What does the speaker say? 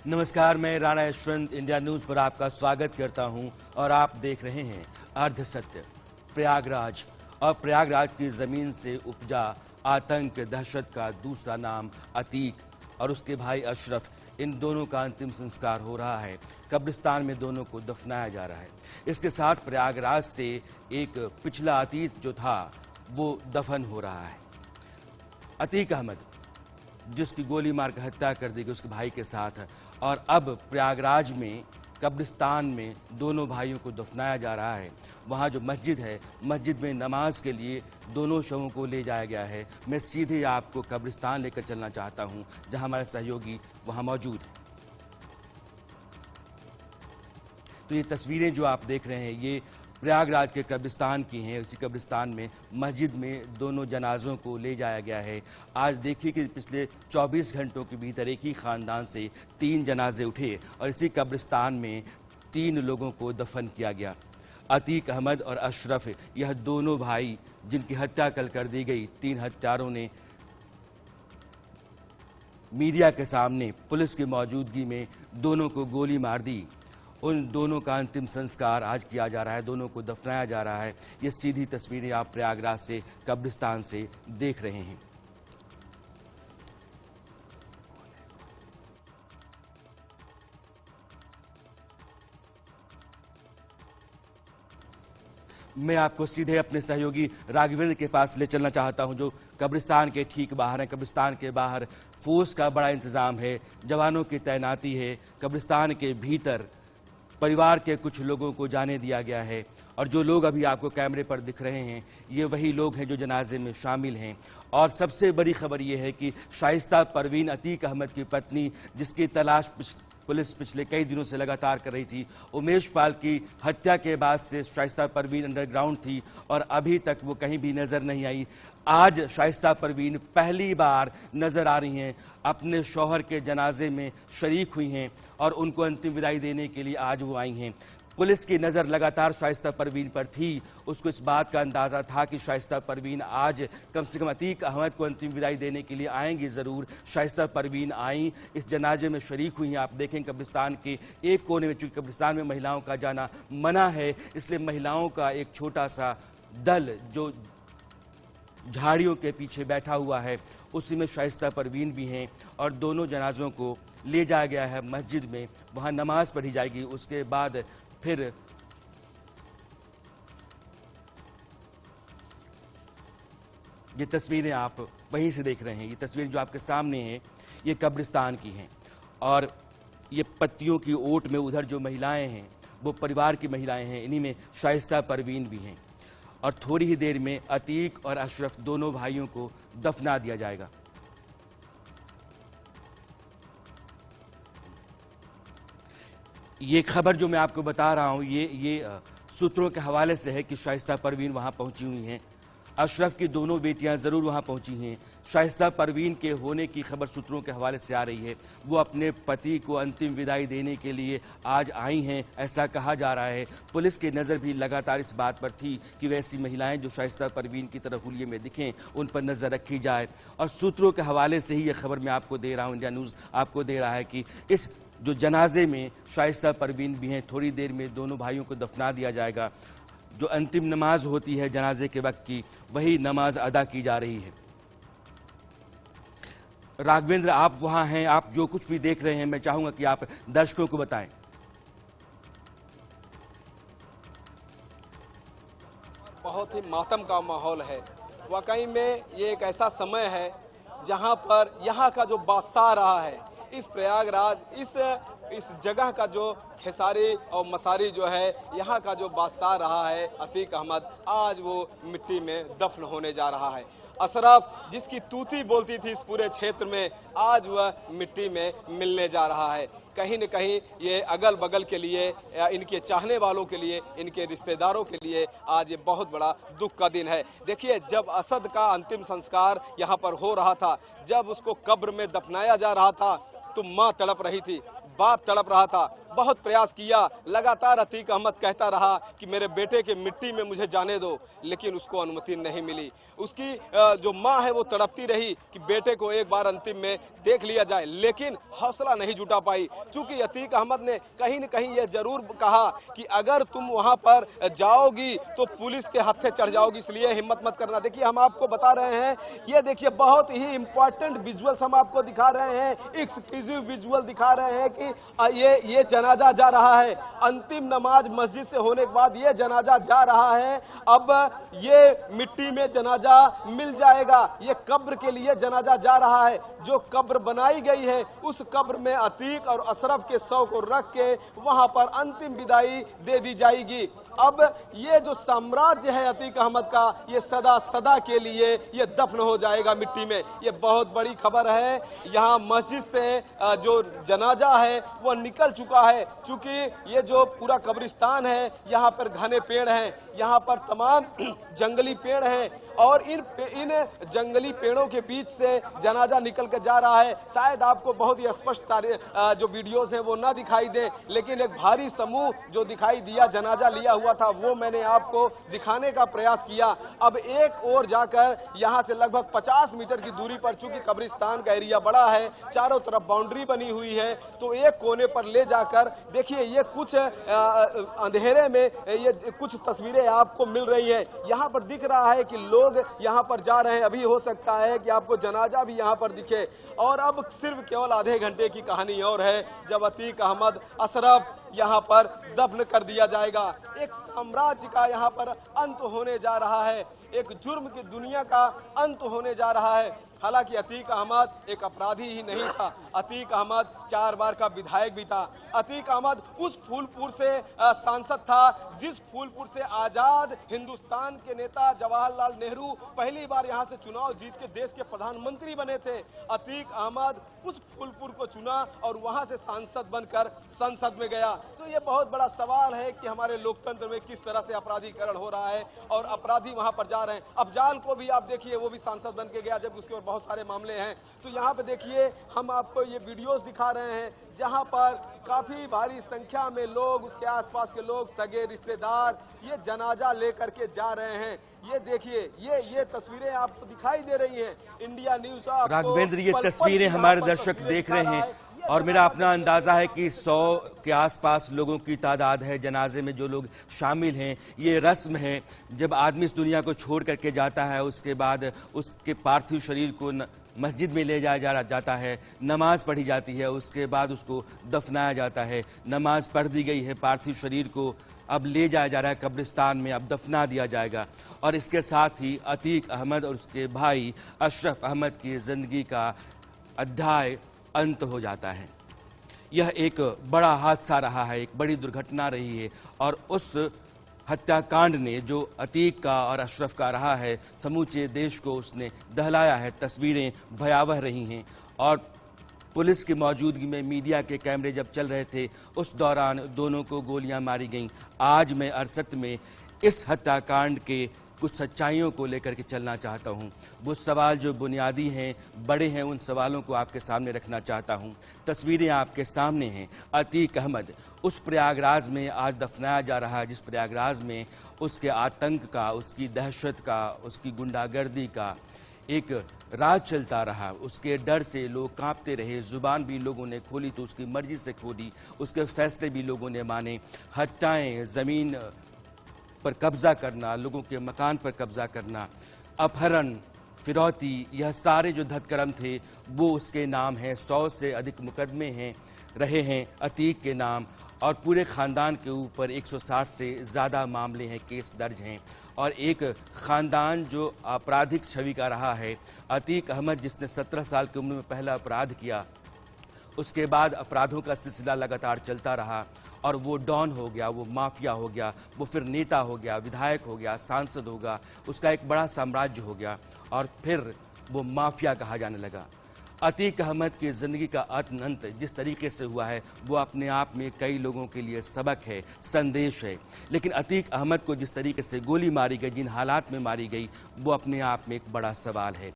नमस्कार, मैं Rana Yashwant India news पर आपका स्वागत करता हूं और आप देख रहे हैं अर्ध सत्य। प्रयागराज और प्रयागराज की जमीन से उपजा आतंक दहशत का दूसरा नाम अतीक और उसके भाई अशरफ, इन दोनों का अंतिम संस्कार हो रहा है। कब्रिस्तान में दोनों को दफनाया जा रहा है। इसके साथ प्रयागराज से एक पिछला अतीत जो था वो दफन हो रहा है। अतीक अहमद, जिसकी गोली मार कर हत्या कर दी गई उसके भाई के साथ, और अब प्रयागराज में कब्रिस्तान में दोनों भाइयों को दफनाया जा रहा है। वहाँ जो मस्जिद है, मस्जिद में नमाज के लिए दोनों शवों को ले जाया गया है। मैं सीधे आपको कब्रिस्तान लेकर चलना चाहता हूँ जहाँ हमारे सहयोगी वहाँ मौजूद हैं। तो ये तस्वीरें जो आप देख रहे हैं ये प्रयागराज के कब्रिस्तान की हैं। उसी कब्रिस्तान में मस्जिद में दोनों जनाजों को ले जाया गया है। आज देखिए कि पिछले 24 घंटों के भीतर एक ही खानदान से 3 जनाजे उठे और इसी कब्रिस्तान में 3 लोगों को दफन किया गया। अतीक अहमद और अशरफ, यह दोनों भाई जिनकी हत्या कल कर दी गई। 3 हत्यारों ने मीडिया के सामने पुलिस की मौजूदगी में दोनों को गोली मार दी। उन दोनों का अंतिम संस्कार आज किया जा रहा है, दोनों को दफनाया जा रहा है। ये सीधी तस्वीरें आप प्रयागराज से कब्रिस्तान से देख रहे हैं। मैं आपको सीधे अपने सहयोगी राघवेंद्र के पास ले चलना चाहता हूं, जो कब्रिस्तान के ठीक बाहर है। कब्रिस्तान के बाहर फोर्स का बड़ा इंतजाम है, जवानों की तैनाती है। कब्रिस्तान के भीतर परिवार के कुछ लोगों को जाने दिया गया है और जो लोग अभी आपको कैमरे पर दिख रहे हैं ये वही लोग हैं जो जनाजे में शामिल हैं। और सबसे बड़ी खबर ये है कि शाइस्ता परवीन, अतीक अहमद की पत्नी, जिसकी तलाश पुलिस पिछले कई दिनों से लगातार कर रही थी। उमेश पाल की हत्या के बाद से शाइस्ता परवीन अंडरग्राउंड थी और अभी तक वो कहीं भी नजर नहीं आई। आज शाइस्ता परवीन पहली बार नजर आ रही हैं, अपने शौहर के जनाजे में शरीक हुई हैं और उनको अंतिम विदाई देने के लिए आज वो आई हैं। पुलिस की नज़र लगातार शाइस्ता परवीन पर थी। उसको इस बात का अंदाज़ा था कि शाइस्ता परवीन आज कम से कम अतीक अहमद को अंतिम विदाई देने के लिए आएंगी ज़रूर। शाइस्ता परवीन आई, इस जनाजे में शरीक हुई हैं। आप देखें कब्रिस्तान के एक कोने में, चूँकि कब्रिस्तान में महिलाओं का जाना मना है, इसलिए महिलाओं का एक छोटा सा दल जो झाड़ियों के पीछे बैठा हुआ है, उसी में शाइस्ता परवीन भी हैं। और दोनों जनाजों को ले जाया गया है मस्जिद में, वहाँ नमाज पढ़ी जाएगी। उसके बाद फिर ये तस्वीरें आप वहीं से देख रहे हैं। ये तस्वीरें जो आपके सामने हैं ये कब्रिस्तान की हैं और ये पत्तियों की ओट में उधर जो महिलाएं हैं वो परिवार की महिलाएं हैं। इन्हीं में शाइस्ता परवीन भी हैं। और थोड़ी ही देर में अतीक और अशरफ दोनों भाइयों को दफना दिया जाएगा। ये खबर जो मैं आपको बता रहा हूँ ये सूत्रों के हवाले से है कि शाइस्ता परवीन वहाँ पहुँची हुई हैं। अशरफ की दोनों बेटियां ज़रूर वहाँ पहुँची हैं। शाइस्ता परवीन के होने की खबर सूत्रों के हवाले से आ रही है। वो अपने पति को अंतिम विदाई देने के लिए आज आई हैं, ऐसा कहा जा रहा है। पुलिस की नज़र भी लगातार इस बात पर थी कि वैसी महिलाएं जो शाइस्ता परवीन की तरह हुलिये में दिखें, उन पर नज़र रखी जाए। और सूत्रों के हवाले से ही यह खबर मैं आपको दे रहा हूँ, इंडिया न्यूज़ आपको दे रहा है कि इस जो जनाजे में शाइस्ता परवीन भी हैं, थोड़ी देर में दोनों भाइयों को दफना दिया जाएगा। जो अंतिम नमाज होती है जनाजे के वक्त की, वही नमाज अदा की जा रही है। राघवेंद्र, आप वहां हैं, आप जो कुछ भी देख रहे हैं मैं चाहूंगा कि आप दर्शकों को बताएं। बहुत ही मातम का माहौल है। वाकई में ये एक ऐसा समय है जहां पर यहाँ का जो बादशाह रहा है, इस प्रयागराज, इस जगह का जो खेसारी और मसारी जो है, यहाँ का जो बादशाह रहा है अतीक अहमद, आज वो मिट्टी में दफन होने जा रहा है। अशरफ, जिसकी तूती बोलती थी इस पूरे क्षेत्र में, आज वह मिट्टी में मिलने जा रहा है। कहीं न कहीं ये अगल बगल के लिए, इनके चाहने वालों के लिए, इनके रिश्तेदारों के लिए आज ये बहुत बड़ा दुख का दिन है। देखिए, जब असद का अंतिम संस्कार यहाँ पर हो रहा था, जब उसको कब्र में दफनाया जा रहा था, तो माँ तड़प रही थी, बाप तड़प रहा था, बहुत प्रयास किया, लगातार अतीक अहमद कहता रहा कि मेरे बेटे के मिट्टी में मुझे जाने दो, लेकिन उसको अनुमति नहीं मिली। उसकी जो माँ है वो तड़पती रही कि बेटे को एक बार अंतिम में देख लिया जाए, लेकिन हौसला नहीं जुटा पाई। चूंकि अतीक अहमद ने कहीं न कहीं ये जरूर कहा कि अगर तुम वहां पर जाओगी तो पुलिस के हत्थे चढ़ जाओगी, इसलिए हिम्मत मत करना। देखिए हम आपको बता रहे हैं, ये देखिए बहुत ही इंपॉर्टेंट विजुअल्स हम आपको दिखा रहे हैं, एक्सक्लूसिव विजुअल दिखा रहे हैं कि ये जनाजा जा रहा है। अंतिम नमाज मस्जिद से होने के बाद ये जनाजा जा रहा है। अब ये मिट्टी में जनाजा मिल जाएगा, ये कब्र के लिए जनाजा जा रहा है। जो कब्र बनाई गई है उस कब्र में अतीक और अशरफ के शव को रख के वहां पर अंतिम विदाई दे दी जाएगी। अब ये जो साम्राज्य है अतीक अहमद का, ये सदा सदा के लिए ये दफन हो जाएगा मिट्टी में। ये बहुत बड़ी खबर है। यहाँ मस्जिद से जो जनाजा है वो निकल चुका है। चूंकि ये जो पूरा कब्रिस्तान है, यहाँ पर घने पेड़ हैं, यहाँ पर तमाम जंगली पेड़ हैं और इन जंगली पेड़ों के बीच से जनाजा निकल के जा रहा है। शायद आपको बहुत ही स्पष्ट जो वीडियोस हैं वो ना दिखाई दे, लेकिन एक भारी समूह जो दिखाई दिया जनाजा लिया हुआ था वो मैंने आपको दिखाने का प्रयास किया। अब एक और जाकर यहाँ से लगभग 50 मीटर की दूरी पर, चूंकि कब्रिस्तान का एरिया बड़ा है, चारों तरफ बाउंड्री बनी हुई है, तो एक कोने पर ले जाकर देखिए ये कुछ अंधेरे में ये कुछ तस्वीरें आपको मिल रही है। यहाँ पर दिख रहा है कि लोग यहाँ पर जा रहे हैं। अभी हो सकता है कि आपको जनाजा भी यहाँ पर दिखे। और अब सिर्फ केवल आधे घंटे की कहानी और है जब अतीक अहमद अशरफ यहाँ पर दफन कर दिया जाएगा। एक साम्राज्य का यहाँ पर अंत होने जा रहा है, एक जुर्म की दुनिया का अंत होने जा रहा है। हालांकि अतीक अहमद एक अपराधी ही नहीं था, अतीक अहमद 4 बार का विधायक भी था। अतीक अहमद उस फूलपुर से सांसद था जिस फूलपुर से आजाद हिंदुस्तान के नेता जवाहरलाल नेहरू पहली बार यहाँ से चुनाव जीत के देश के प्रधानमंत्री बने थे। अतीक अहमद उस फूलपुर को चुना और वहां से सांसद बनकर संसद में गया। तो ये बहुत बड़ा सवाल है कि हमारे लोकतंत्र में किस तरह से अपराधीकरण हो रहा है और अपराधी वहां पर जा रहे हैं। अफजाल को भी आप देखिए, वो भी सांसद बन के गया जब उसके और बहुत सारे मामले हैं। तो यहाँ पे देखिए हम आपको ये वीडियोस दिखा रहे हैं जहाँ पर काफी भारी संख्या में लोग, उसके आसपास के लोग, सगे रिश्तेदार ये जनाजा लेकर के जा रहे हैं। ये देखिए ये तस्वीरें आपको दिखाई दे रही हैं। इंडिया न्यूज राघवेंद्र, ये तस्वीरें हमारे दर्शक देख रहे हैं और मेरा अपना अंदाजा है कि 100 के आसपास लोगों की तादाद है जनाजे में जो लोग शामिल हैं। ये रस्म है, जब आदमी इस दुनिया को छोड़ करके जाता है उसके बाद उसके पार्थिव शरीर को मस्जिद में ले जाया जाता है, नमाज पढ़ी जाती है, उसके बाद उसको दफनाया जाता है। नमाज पढ़ दी गई है, पार्थिव शरीर को अब ले जाया जा रहा है कब्रिस्तान में, अब दफना दिया जाएगा। और इसके साथ ही अतीक अहमद और उसके भाई अशरफ अहमद की जिंदगी का अध्याय अंत हो जाता है। यह एक बड़ा हादसा रहा है, एक बड़ी दुर्घटना रही है और उस हत्याकांड ने जो अतीक का और अशरफ का रहा है, समूचे देश को उसने दहलाया है। तस्वीरें भयावह रही हैं और पुलिस की मौजूदगी में मीडिया के कैमरे जब चल रहे थे उस दौरान दोनों को गोलियां मारी गईं। आज मैं अरसत में इस हत्याकांड के कुछ सच्चाइयों को लेकर के चलना चाहता हूं। वो सवाल जो बुनियादी हैं, बड़े हैं, उन सवालों को आपके सामने रखना चाहता हूं। तस्वीरें आपके सामने हैं। अतीक अहमद उस प्रयागराज में आज दफनाया जा रहा है जिस प्रयागराज में उसके आतंक का, उसकी दहशत का, उसकी गुंडागर्दी का एक राज चलता रहा। उसके डर से लोग कांपते रहे, जुबान भी लोगों ने खोली तो उसकी मर्जी से खोली, उसके फैसले भी लोगों ने माने। हत्याएं, जमीन पर कब्जा करना, लोगों के मकान पर कब्जा करना, अपहरण, फिरौती, यह सारे जो धतकर्म थे वो उसके नाम हैं। 100 से अधिक मुकदमे हैं रहे हैं अतीक के नाम और पूरे ख़ानदान के ऊपर 160 से ज़्यादा मामले हैं, केस दर्ज हैं। और एक ख़ानदान जो आपराधिक छवि का रहा है। अतीक अहमद जिसने 17 साल की उम्र में पहला अपराध किया, उसके बाद अपराधों का सिलसिला लगातार चलता रहा और वो डॉन हो गया, वो माफिया हो गया, वो फिर नेता हो गया, विधायक हो गया, सांसद होगा, उसका एक बड़ा साम्राज्य हो गया और फिर वो माफिया कहा जाने लगा। अतीक अहमद की ज़िंदगी का अंत जिस तरीके से हुआ है वो अपने आप में कई लोगों के लिए सबक है, संदेश है। लेकिन अतीक अहमद को जिस तरीके से गोली मारी गई, जिन हालात में मारी गई, वो अपने आप में एक बड़ा सवाल है।